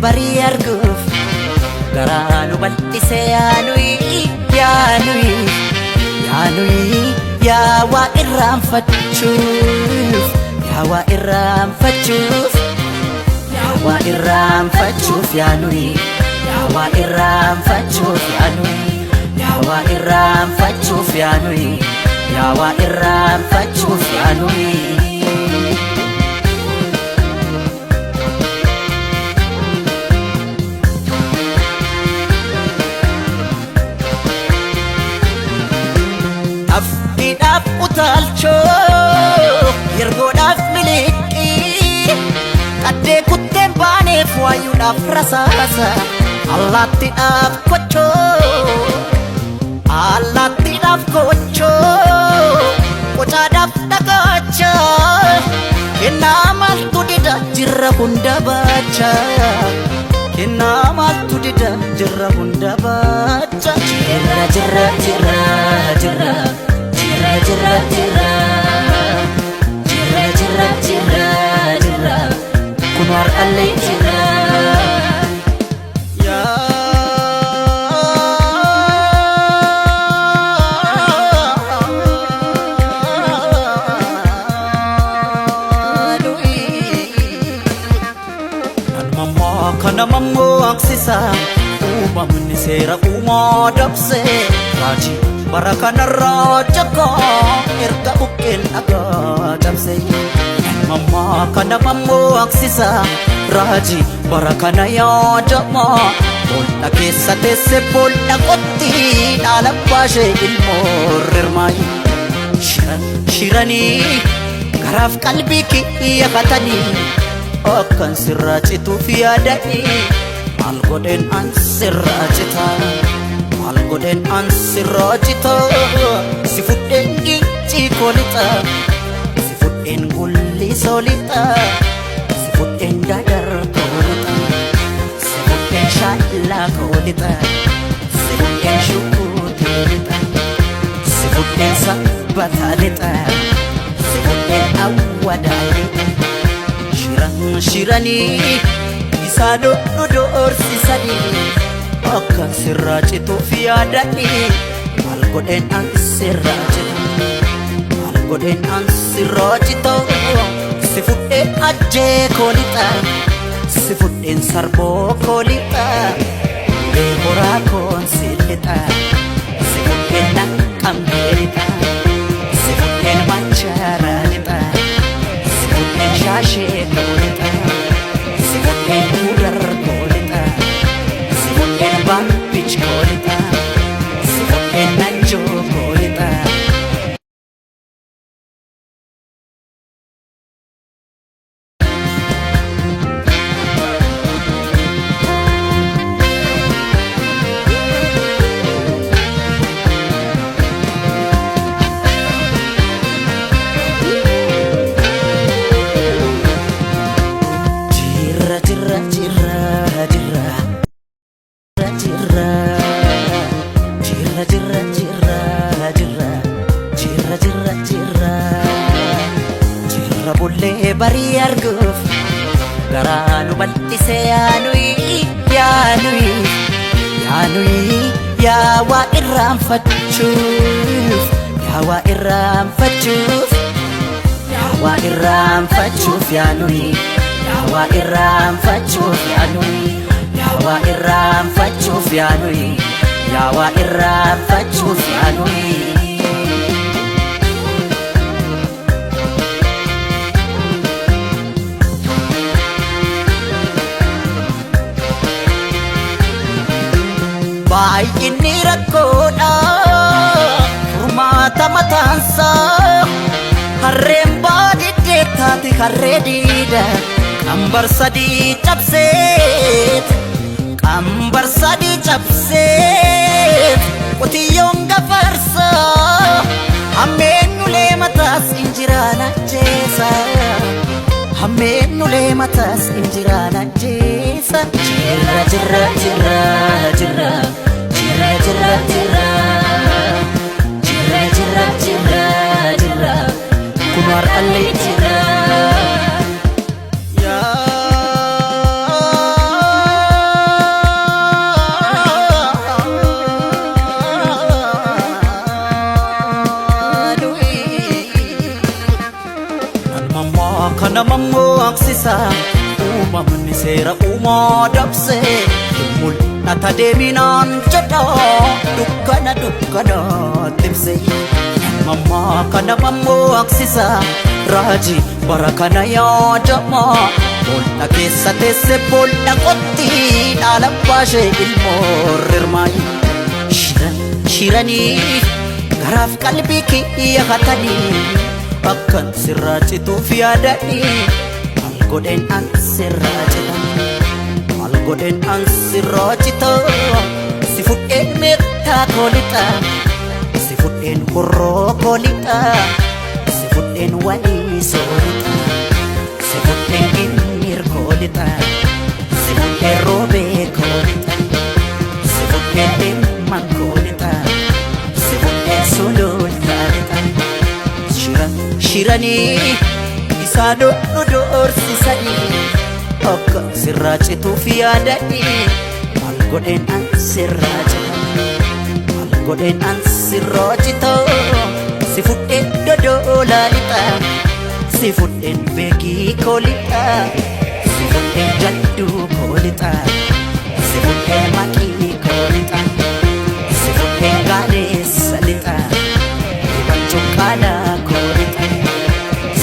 bari arguuf garaanu bal'ise yaanuyi yaa waa irraanfachuuf yaa waa irraanfachuuf yaa waa irraanfachuuf yaanuyi yaa waa irraanfachuuf yaanuyi yaa waa irraanfachuuf yaanuyi yaa waa irraanfachuuf yaanuyi Afidaf utalcho yergodaf miliki kadde kutten bane fwayudaf rasa allatti daf kocho kocha daf dagacha kenamal tudida jirra hunda bacha kenamal tudida jirra hunda bacha jirra kunwar alle jirra ya kana mammo aksisa umamni sera umadapse raji barakana rajaka erga uken aga damse mama kana mammo aksisa raji barakana ya jama bolna kessa tesse bolna kotti dalapashe ilmorrmai shirani garaf qalbi ki yakatani akan sirracitu fiadani malgoden an sirracita malgoden an sirracita sifuden ichi kolita sifuden gulli solita sifuden dadar kolita sifuden shalla kolita sifuden shukutelita sifuden sabbatalita sifuden awadalita shirani isado dorsisani akan sirracitu fiadani malgoden an sirracita sifuden ajje kolita sifuden sarbo kolita dehora konsilita sifuden nakambelita sifuden mancaralita sifuden shashe kolita sifuden udar kolita sifuden bampich kolita sifuden nanjo kolita bari arguf garanu bal'ise yaanuyi yaa waa irraanfachuuf yaa waa irraanfachuuf yaa waa irraanfachuuf yaanuyi yaa waa irraanfachuuf yaanuyi yaa waa irraanfachuuf yaanuyi yaa waa irraanfachuuf yaanuyi baay'inni rakkoodha furmaata mataansaa harreen baadiddee taate harree diida qambar sadii cabseet qambar sadii cabseet qotiyyoon gafarsa hammeenyulee mataas injiraan ajjeesa hammeenyulee mataas injiraan ajjeesa jirra jirra jirra jirra jirra jirra jirra jirra jirra jirra jirra kunar allee jirra kana mammoo aksisa uumamni seera uumaa dabse mul'ata deeminaan jedha dukkana dukkana timse mammaa kana mammoo aksisa raajii bara kana yaadama boolda keessa teesse boolda qotti dhaala baashee ilmoo rirmaayi shiranii garaaf qalbii kiyya hatanii akkan sirraa cituuf yaadanii maal godheen an sirraa cita maal godheen an sirraa cita si fudheen meettaa koolixa si fudheen horroo koolixa si fudheen walii soolixa si fudheen gimmir koolixa si fudheen roobee koolixa si fudheen dhimman koolixa si fudheen sulultaalixa shiranii isaa dhodhu doorsisanii akka sirraa cituuf yaadanii maal godheen an sirraa cita maal godheen an sirraa cita si fudheen dodoolaa lixa si fudheen beekii koolixa si fudheen jadduu koolixa si fudheen maqii koolixa si fudheen gaaleessa lixa dibachuun qaalaa koolixa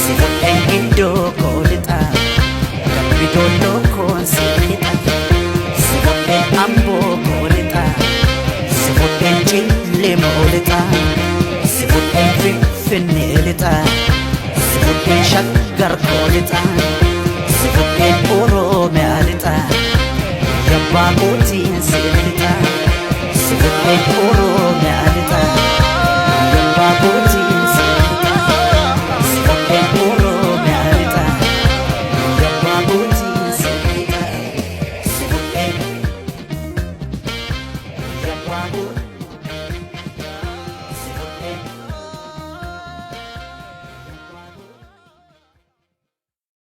si fudheen gindoo koolixa galbi dolloo koonsiilixa si fudheen amboo koolixa si fudheen cillee moolixa si fudheen finfinnee lixa si fudheen shaggar koolixa